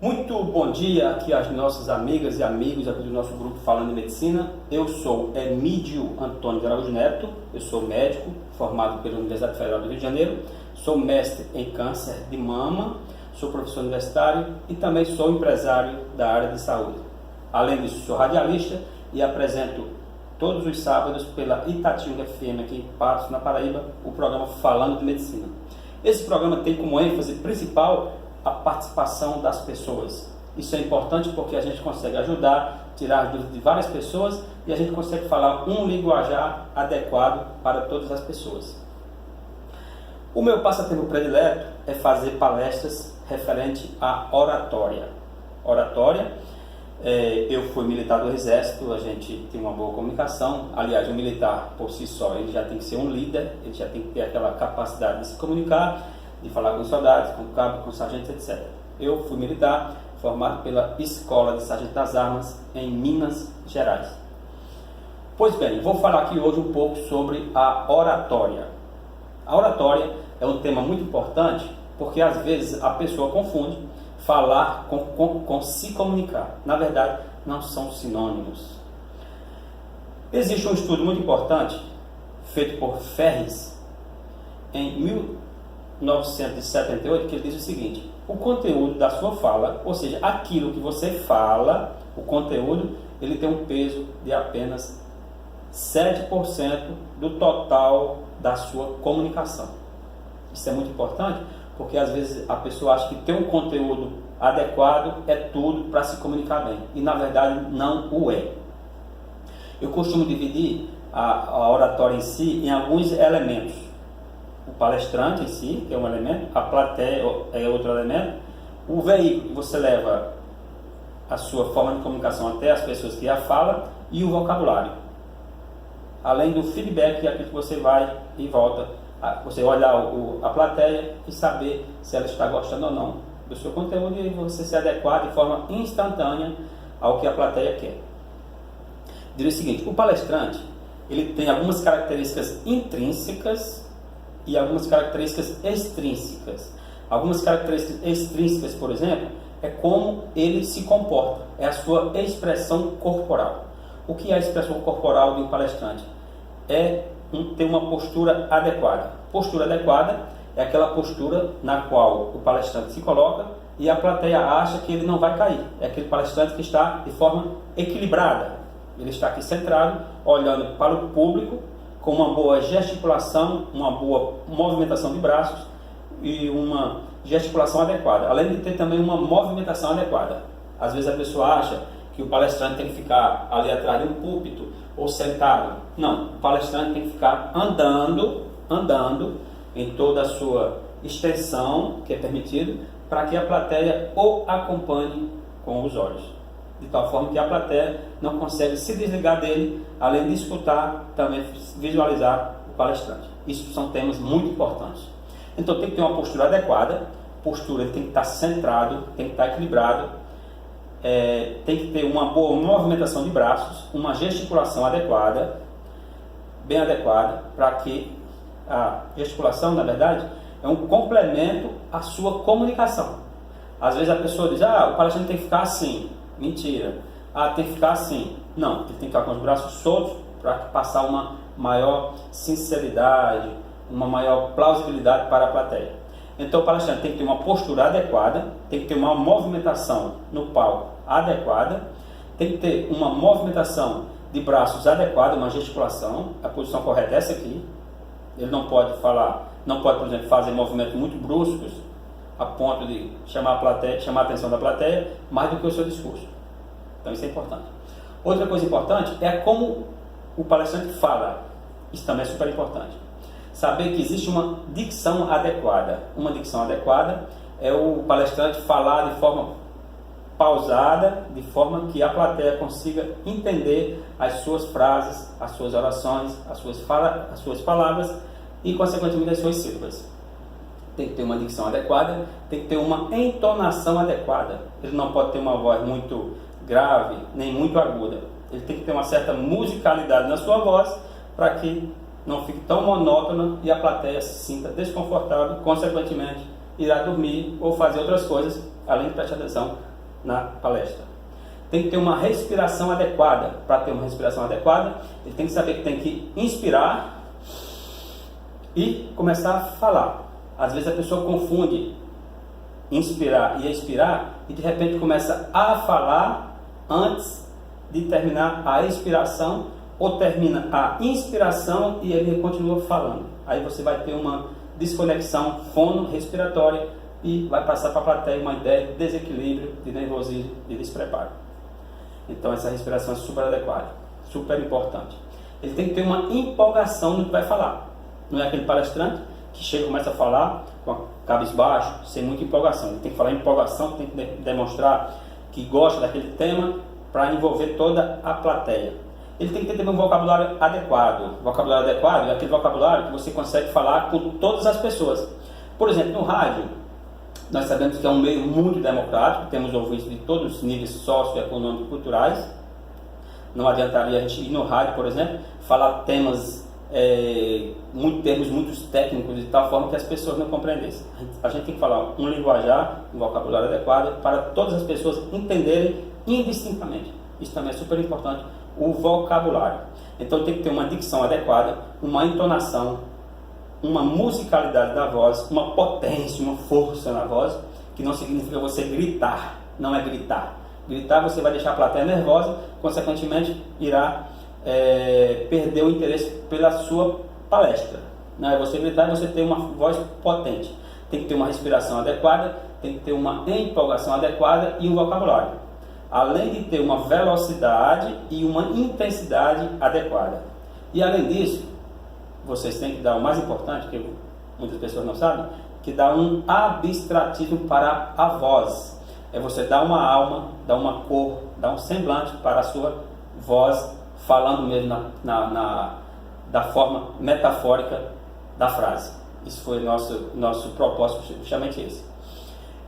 Muito bom dia aqui às nossas amigas e amigos aqui do nosso grupo Falando em Medicina. Eu sou Emídio Antônio de Araújo Neto, eu sou médico formado pela Universidade Federal do Rio de Janeiro, sou mestre em câncer de mama, sou professor universitário e também sou empresário da área de saúde. Além disso, sou radialista e apresento todos os sábados pela Itatinga FM aqui em Patos, na Paraíba, o programa Falando de Medicina. Esse programa tem como ênfase principal a participação das pessoas. Isso é importante porque a gente consegue ajudar, tirar as dúvidas de várias pessoas e a gente consegue falar um linguajar adequado para todas as pessoas. O meu passatempo predileto é fazer palestras referente à oratória. Eu fui militar do Exército, a gente tem uma boa comunicação. Aliás, o militar por si só, ele já tem que ser um líder, ele já tem que ter aquela capacidade de se comunicar, de falar com os soldados, com o cabo, com os sargentos, etc. Eu fui militar, formado pela Escola de Sargento das Armas em Minas Gerais. Pois bem, vou falar aqui hoje um pouco sobre a oratória. A oratória é um tema muito importante porque às vezes a pessoa confunde falar com se comunicar. Na verdade, não são sinônimos. Existe um estudo muito importante feito por Ferris em 1978, que ele diz o seguinte: o conteúdo da sua fala, ou seja, aquilo que você fala, o conteúdo, ele tem um peso de apenas 7% do total da sua comunicação. Isso é muito importante porque às vezes a pessoa acha que ter um conteúdo adequado é tudo para se comunicar bem, e na verdade não o é. Eu costumo dividir a oratória em si em alguns elementos. O palestrante em si, que é um elemento, a plateia é outro elemento, o veículo, você leva a sua forma de comunicação até as pessoas que a falam, e o vocabulário. Além do feedback, que é aquilo que você vai e volta, você olhar a plateia e saber se ela está gostando ou não do seu conteúdo e você se adequar de forma instantânea ao que a plateia quer. Diria o seguinte: o palestrante, ele tem algumas características intrínsecas e algumas características extrínsecas. Algumas características extrínsecas, por exemplo, é como ele se comporta, é a sua expressão corporal. O que é a expressão corporal de um palestrante? É ter uma postura adequada. Postura adequada é aquela postura na qual o palestrante se coloca e a plateia acha que ele não vai cair. É aquele palestrante que está de forma equilibrada. Ele está aqui centrado, olhando para o público, com uma boa gesticulação, uma boa movimentação de braços e uma gesticulação adequada, além de ter também uma movimentação adequada. Às vezes a pessoa acha que o palestrante tem que ficar ali atrás de um púlpito ou sentado. Não, o palestrante tem que ficar andando em toda a sua extensão, que é permitido, para que a plateia o acompanhe com os olhos, de tal forma que a plateia não consegue se desligar dele, além de escutar, também visualizar o palestrante. Isso são temas muito importantes. Então tem que ter uma postura adequada, postura tem que estar centrado, tem que estar equilibrado, tem que ter uma boa movimentação de braços, uma gesticulação adequada, bem adequada, para que a gesticulação, na verdade, é um complemento à sua comunicação. Às vezes a pessoa diz: o palestrante tem que ficar assim. Mentira. Tem que ficar assim. Não, ele tem que ficar com os braços soltos para passar uma maior sinceridade, uma maior plausibilidade para a plateia. Então o palestrante tem que ter uma postura adequada, tem que ter uma movimentação no palco adequada, tem que ter uma movimentação de braços adequada, uma gesticulação. A posição correta é essa aqui. Ele não pode, por exemplo, fazer movimentos muito bruscos a ponto de chamar a atenção da plateia mais do que o seu discurso. Então isso é importante. Outra coisa importante é como o palestrante fala. Isso também é super importante. Saber que existe uma dicção adequada. Uma dicção adequada é o palestrante falar de forma pausada, de forma que a plateia consiga entender as suas frases, as suas orações, as suas palavras e, consequentemente, as suas sílabas. Tem que ter uma dicção adequada, tem que ter uma entonação adequada. Ele não pode ter uma voz muito grave, nem muito aguda. Ele tem que ter uma certa musicalidade na sua voz para que não fique tão monótona e a plateia se sinta desconfortável, consequentemente irá dormir ou fazer outras coisas além de prestar atenção na palestra. Tem que ter uma respiração adequada. Para ter uma respiração adequada, ele tem que saber que tem que inspirar e começar a falar. Às vezes a pessoa confunde inspirar e expirar e de repente começa a falar antes de terminar a expiração, ou termina a inspiração e ele continua falando. Aí você vai ter uma desconexão fono-respiratória e vai passar para a plateia uma ideia de desequilíbrio, de nervosismo, de despreparo. Então essa respiração é super adequada, super importante. Ele tem que ter uma empolgação no que vai falar. Não é aquele palestrante que chega e começa a falar com a cabisbaixo, sem muita empolgação. Ele tem que falar em empolgação, tem que demonstrar que gosta daquele tema para envolver toda a plateia. Ele tem que ter também um vocabulário adequado. O vocabulário adequado é aquele vocabulário que você consegue falar com todas as pessoas. Por exemplo, no rádio, nós sabemos que é um meio muito democrático, temos ouvintes de todos os níveis socioeconômicos e culturais. Não adiantaria a gente ir no rádio, por exemplo, falar termos muito técnicos de tal forma que as pessoas não compreendessem. A gente tem que falar um linguajar, um vocabulário adequado para todas as pessoas entenderem indistintamente. Isso também é super importante, o vocabulário. Então tem que ter uma dicção adequada, uma entonação, uma musicalidade da voz, uma potência, uma força na voz, que não significa você gritar, não é gritar. Gritar você vai deixar a plateia nervosa, consequentemente irá perder o interesse pela sua palestra. Não é você gritar e você ter uma voz potente. Tem que ter uma respiração adequada, tem que ter uma empolgação adequada e um vocabulário. Além de ter uma velocidade e uma intensidade adequada. E além disso, vocês têm que dar o mais importante, que muitas pessoas não sabem, que dá um abstrativo para a voz. É você dar uma alma, dar uma cor, dar um semblante para a sua voz, falando mesmo da forma metafórica da frase. Isso foi nosso propósito, justamente esse.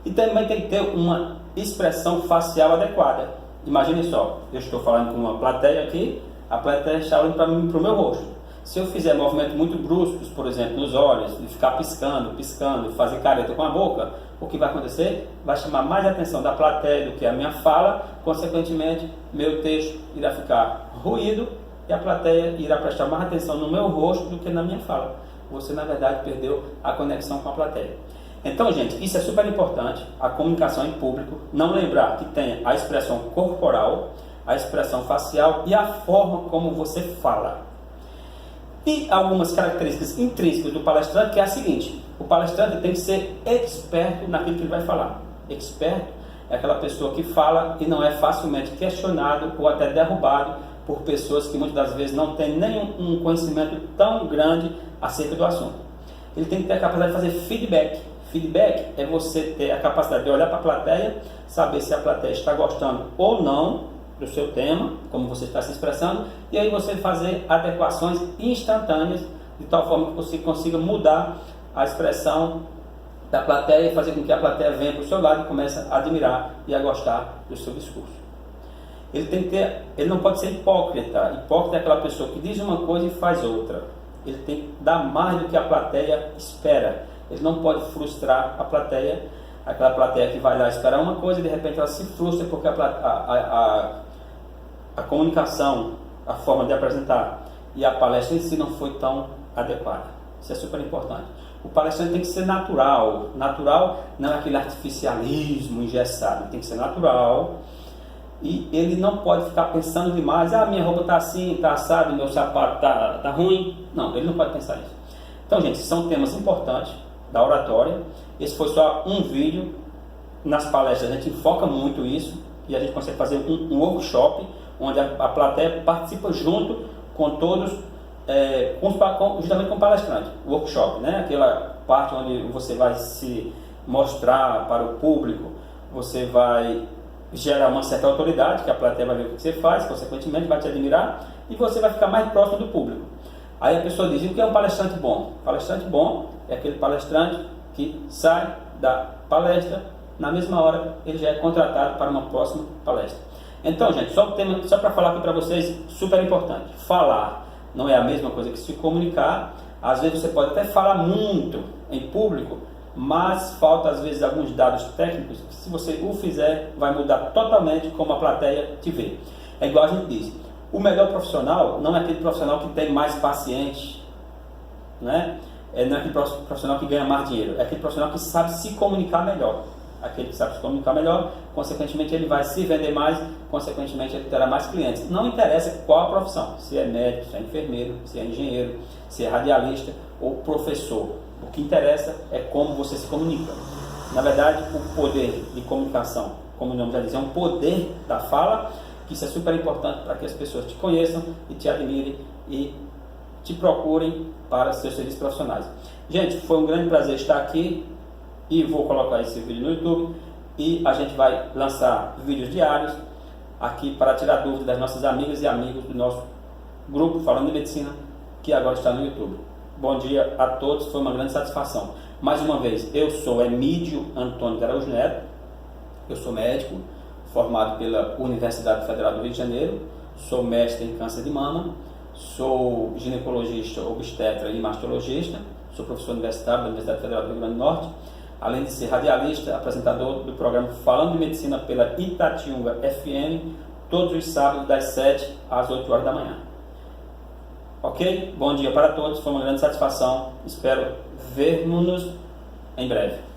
E também tem que ter uma expressão facial adequada. Imagine só, eu estou falando com uma plateia aqui, a plateia está olhando para mim, para o meu rosto. Se eu fizer movimentos muito bruscos, por exemplo, nos olhos, de ficar piscando, fazer careta com a boca, o que vai acontecer? Vai chamar mais a atenção da plateia do que a minha fala, consequentemente, meu texto irá ficar ruído e a plateia irá prestar mais atenção no meu rosto do que na minha fala. Você, na verdade, perdeu a conexão com a plateia. Então, gente, isso é super importante, a comunicação em público, não lembrar que tem a expressão corporal, a expressão facial e a forma como você fala. E algumas características intrínsecas do palestrante, que é a seguinte: o palestrante tem que ser experto naquilo que ele vai falar. Experto é aquela pessoa que fala e não é facilmente questionado ou até derrubado por pessoas que muitas das vezes não têm nenhum conhecimento tão grande acerca do assunto. Ele tem que ter a capacidade de fazer feedback. Feedback é você ter a capacidade de olhar para a plateia, saber se a plateia está gostando ou não do seu tema, como você está se expressando, e aí você fazer adequações instantâneas, de tal forma que você consiga mudar a expressão da plateia e fazer com que a plateia venha para o seu lado e comece a admirar e a gostar do seu discurso. Ele não pode ser hipócrita. Hipócrita é aquela pessoa que diz uma coisa e faz outra. Ele tem que dar mais do que a plateia espera. Ele não pode frustrar a plateia, aquela plateia que vai lá esperar uma coisa e de repente ela se frustra porque a comunicação, a forma de apresentar e a palestra em si não foi tão adequada. Isso é super importante. O palestrante tem que ser natural. Natural não é aquele artificialismo engessado, tem que ser natural. E ele não pode ficar pensando demais, minha roupa está assim, está assado, meu sapato está ruim. Não, ele não pode pensar isso. Então, gente, são temas importantes da oratória. Esse foi só um vídeo. Nas palestras a gente enfoca muito isso e a gente consegue fazer um workshop onde a plateia participa junto com todos, justamente com o palestrante. O workshop, né? Aquela parte onde você vai se mostrar para o público, você vai gerar uma certa autoridade, que a plateia vai ver o que você faz, consequentemente vai te admirar e você vai ficar mais próximo do público. Aí a pessoa diz: o que é um palestrante bom? Palestrante bom é aquele palestrante que sai da palestra, na mesma hora ele já é contratado para uma próxima palestra. Então, gente, só para falar aqui para vocês, super importante: falar não é a mesma coisa que se comunicar. Às vezes você pode até falar muito em público, mas falta às vezes alguns dados técnicos que, se você o fizer, vai mudar totalmente como a plateia te vê. É igual a gente diz, o melhor profissional não é aquele profissional que tem mais pacientes, né? Não é aquele profissional que ganha mais dinheiro, é aquele profissional que sabe se comunicar melhor. Aquele que sabe se comunicar melhor, consequentemente ele vai se vender mais, consequentemente ele terá mais clientes. Não interessa qual a profissão, se é médico, se é enfermeiro, se é engenheiro, se é radialista ou professor. O que interessa é como você se comunica. Na verdade, o poder de comunicação, como o nome já diz, é um poder da fala, que isso é super importante para que as pessoas te conheçam e te admirem e te procurem para seus serviços profissionais. Gente, foi um grande prazer estar aqui e vou colocar esse vídeo no YouTube e a gente vai lançar vídeos diários aqui para tirar dúvidas das nossas amigas e amigos do nosso grupo Falando de Medicina, que agora está no YouTube. Bom dia a todos, foi uma grande satisfação. Mais uma vez, eu sou Emídio Antônio de Araújo Neto, eu sou médico, formado pela Universidade Federal do Rio de Janeiro, sou mestre em câncer de mama, sou ginecologista, obstetra e mastologista, sou professor universitário da Universidade Federal do Rio Grande do Norte, além de ser radialista, apresentador do programa Falando de Medicina pela Itatiunga FM, todos os sábados das 7 às 8 horas da manhã. Ok? Bom dia para todos, foi uma grande satisfação, espero vermos-nos em breve.